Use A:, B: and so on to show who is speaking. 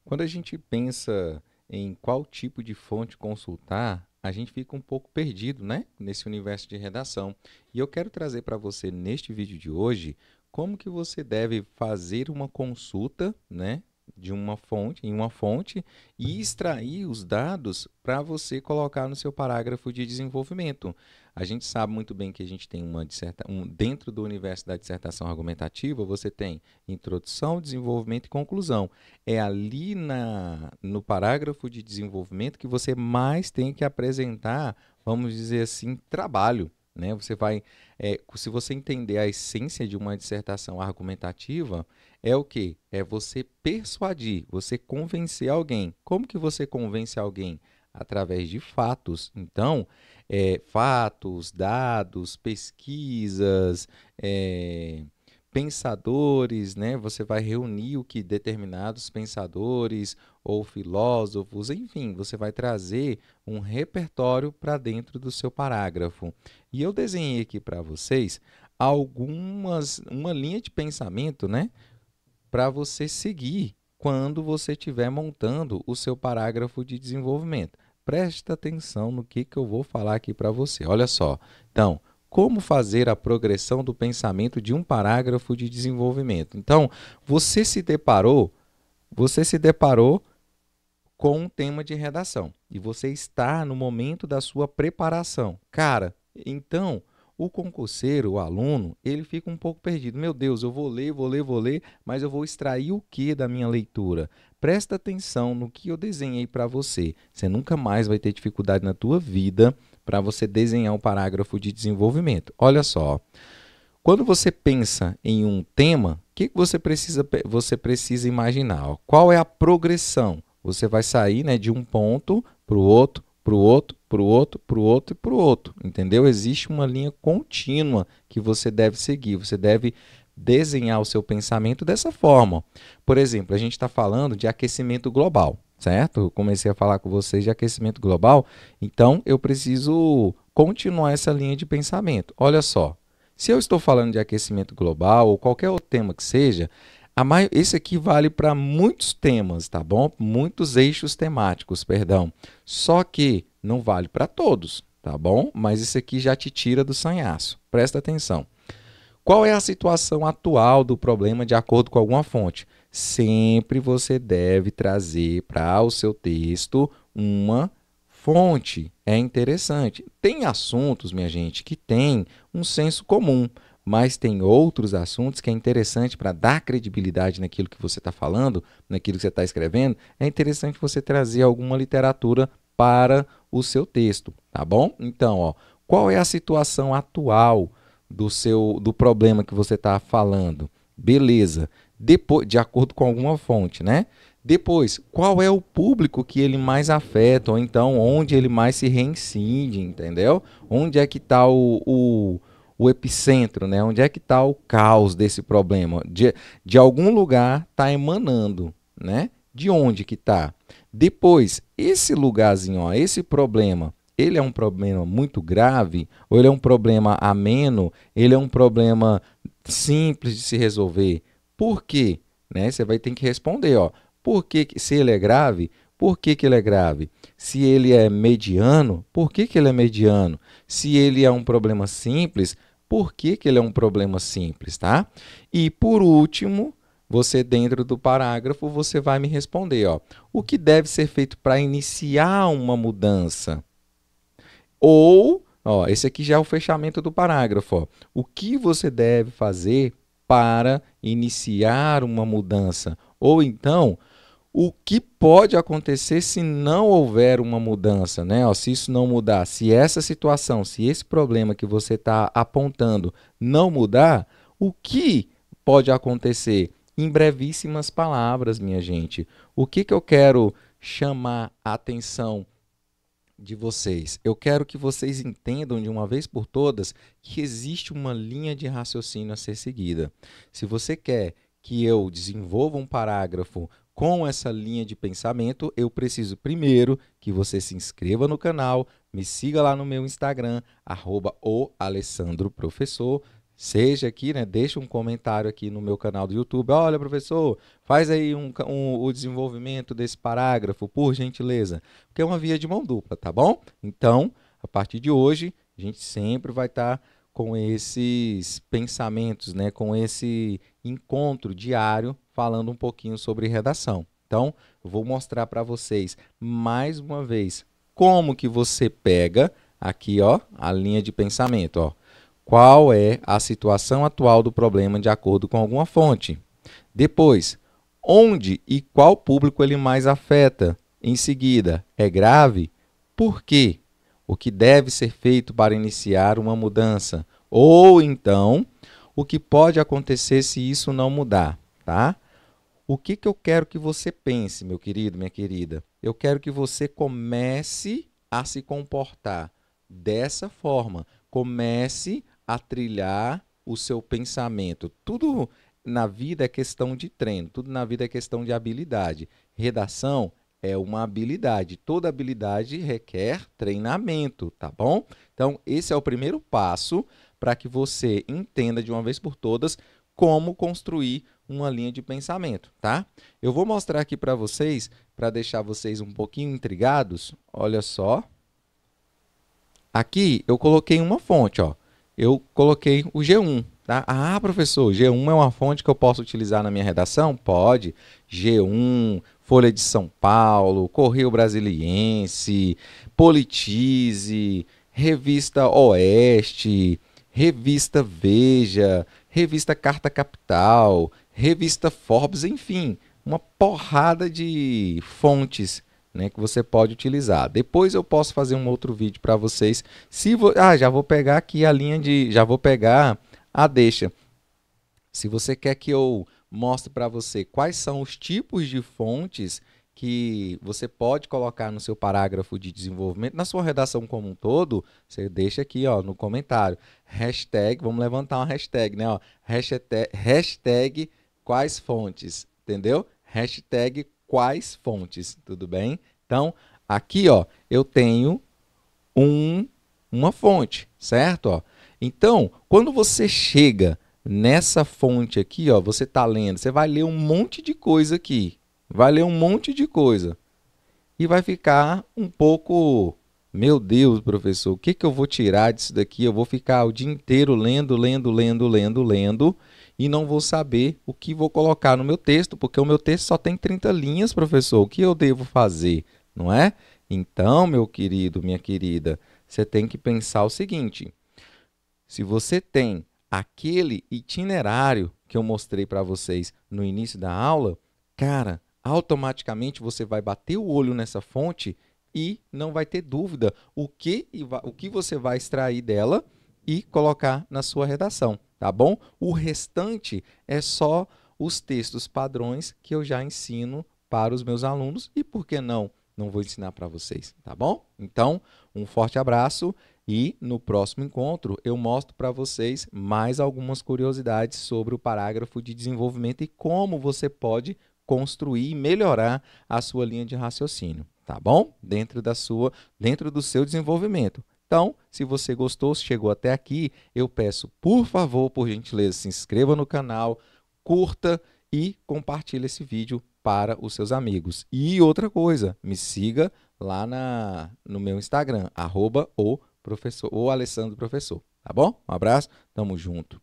A: Quando a gente pensa em qual tipo de fonte consultar, a gente fica um pouco perdido, né, nesse universo de redação. E eu quero trazer para você neste vídeo de hoje como que você deve fazer uma consulta, né, de uma fonte, em uma fonte e extrair os dados para você colocar no seu parágrafo de desenvolvimento. A gente sabe muito bem que a gente tem dentro do universo da dissertação argumentativa, você tem introdução, desenvolvimento e conclusão. É ali no parágrafo de desenvolvimento que você mais tem que apresentar, vamos dizer assim, trabalho. Né? Se você entender a essência de uma dissertação argumentativa, é o quê? É você persuadir, você convencer alguém. Como que você convence alguém? Através de fatos. Então, fatos, dados, pesquisas, é, pensadores, né? Você vai reunir o que determinados pensadores ou filósofos, enfim, você vai trazer um repertório para dentro do seu parágrafo. E eu desenhei aqui para vocês uma linha de pensamento, né? Para você seguir quando você estiver montando o seu parágrafo de desenvolvimento. Preste atenção no que eu vou falar aqui para você. Olha só. Então, como fazer a progressão do pensamento de um parágrafo de desenvolvimento? Então, você se deparou com um tema de redação e você está no momento da sua preparação. Cara, então o concurseiro, o aluno, ele fica um pouco perdido. Meu Deus, eu vou ler, vou ler, vou ler, mas eu vou extrair o que da minha leitura? Presta atenção no que eu desenhei para você. Você nunca mais vai ter dificuldade na tua vida para você desenhar um parágrafo de desenvolvimento. Olha só, quando você pensa em um tema, o que você precisa imaginar? Ó? Qual é a progressão? Você vai sair, né, de um ponto para o outro, para o outro, para o outro, para o outro e para o outro. Entendeu? Existe uma linha contínua que você deve seguir. Você deve desenhar o seu pensamento dessa forma. Por exemplo, a gente está falando de aquecimento global, certo? Eu comecei a falar com vocês de aquecimento global, então eu preciso continuar essa linha de pensamento. Olha só. Se eu estou falando de aquecimento global ou qualquer outro tema que seja, esse aqui vale para muitos temas, tá bom? Muitos eixos temáticos, perdão. Só que não vale para todos, tá bom? Mas isso aqui já te tira do sanhaço. Presta atenção. Qual é a situação atual do problema de acordo com alguma fonte? Sempre você deve trazer para o seu texto uma fonte. É interessante. Tem assuntos, minha gente, que tem um senso comum, mas tem outros assuntos que é interessante para dar credibilidade naquilo que você está falando, naquilo que você está escrevendo. É interessante você trazer alguma literatura para o seu texto, tá bom? Então, ó, qual é a situação atual do problema que você está falando? Beleza. Depois, de acordo com alguma fonte, né? Depois, qual é o público que ele mais afeta, ou então onde ele mais se reincide, entendeu? Onde é que está o epicentro, né? Onde é que está o caos desse problema? De algum lugar está emanando, né? De onde que está? Depois, esse lugarzinho, ó, esse problema, ele é um problema muito grave, ou ele é um problema ameno, ele é um problema simples de se resolver? Por quê? Né? Você vai ter que responder, ó. Por que, se ele é grave, por que, que ele é grave? Se ele é mediano, por que, que ele é mediano? Se ele é um problema simples, por que, que ele é um problema simples, tá? E por último, você dentro do parágrafo, você vai me responder, ó, o que deve ser feito para iniciar uma mudança? Ou, ó, esse aqui já é o fechamento do parágrafo, ó, o que você deve fazer para iniciar uma mudança? Ou então, o que pode acontecer se não houver uma mudança, né? Ó, se isso não mudar, se essa situação, se esse problema que você está apontando não mudar, o que pode acontecer? Em brevíssimas palavras, minha gente, o que eu quero chamar a atenção de vocês? Eu quero que vocês entendam de uma vez por todas que existe uma linha de raciocínio a ser seguida. Se você quer que eu desenvolva um parágrafo com essa linha de pensamento, eu preciso primeiro que você se inscreva no canal, me siga lá no meu Instagram, @oalessandroprofessor, seja aqui, né, deixa um comentário aqui no meu canal do YouTube. Olha, professor, faz aí o desenvolvimento desse parágrafo, por gentileza. Porque é uma via de mão dupla, tá bom? Então, a partir de hoje, a gente sempre vai estar com esses pensamentos, né, com esse encontro diário, falando um pouquinho sobre redação. Então, eu vou mostrar para vocês, mais uma vez, como que você pega aqui, ó, a linha de pensamento, ó. Qual é a situação atual do problema de acordo com alguma fonte? Depois, onde e qual público ele mais afeta? Em seguida, é grave? Por quê? O que deve ser feito para iniciar uma mudança? Ou então, o que pode acontecer se isso não mudar, tá? O que eu quero que você pense, meu querido, minha querida? Eu quero que você comece a se comportar dessa forma. Comece a trilhar o seu pensamento. Tudo na vida é questão de treino, tudo na vida é questão de habilidade. Redação é uma habilidade. Toda habilidade requer treinamento, tá bom? Então, esse é o primeiro passo para que você entenda de uma vez por todas como construir uma linha de pensamento, tá? Eu vou mostrar aqui para vocês, para deixar vocês um pouquinho intrigados. Olha só. Aqui eu coloquei uma fonte, ó. Eu coloquei o G1, tá? Ah, professor, G1 é uma fonte que eu posso utilizar na minha redação? Pode. G1, Folha de São Paulo, Correio Brasiliense, Politize, Revista Oeste, Revista Veja, Revista Carta Capital, Revista Forbes, enfim, uma porrada de fontes, né, que você pode utilizar. Depois eu posso fazer um outro vídeo para vocês. Já vou pegar aqui a linha de, já vou pegar a deixa. Se você quer que eu mostre para você quais são os tipos de fontes que você pode colocar no seu parágrafo de desenvolvimento, na sua redação como um todo, você deixa aqui, ó, no comentário. Hashtag, vamos levantar uma hashtag, né? Ó, hashtag quais fontes, entendeu? Hashtag quais fontes, tudo bem? Então, aqui, ó, eu tenho uma fonte, certo? Ó. Então, quando você chega nessa fonte aqui, ó, você está lendo, você vai ler um monte de coisa aqui. Vai ler um monte de coisa. E vai ficar um pouco, meu Deus, professor, o que eu vou tirar disso daqui? Eu vou ficar o dia inteiro lendo, e não vou saber o que vou colocar no meu texto, porque o meu texto só tem 30 linhas, professor. O que eu devo fazer, não é? Então, meu querido, minha querida, você tem que pensar o seguinte. Se você tem aquele itinerário que eu mostrei para vocês no início da aula, cara, automaticamente você vai bater o olho nessa fonte e não vai ter dúvida o que você vai extrair dela e colocar na sua redação, tá bom? O restante é só os textos padrões que eu já ensino para os meus alunos e, por que não, não vou ensinar para vocês, tá bom? Então, um forte abraço e no próximo encontro eu mostro para vocês mais algumas curiosidades sobre o parágrafo de desenvolvimento e como você pode construir e melhorar a sua linha de raciocínio, tá bom? Dentro do seu desenvolvimento. Então, se você gostou, se chegou até aqui, eu peço, por favor, por gentileza, se inscreva no canal, curta e compartilhe esse vídeo para os seus amigos. E outra coisa, me siga lá no meu Instagram, @o Alessandro Professor, tá bom? Um abraço, tamo junto.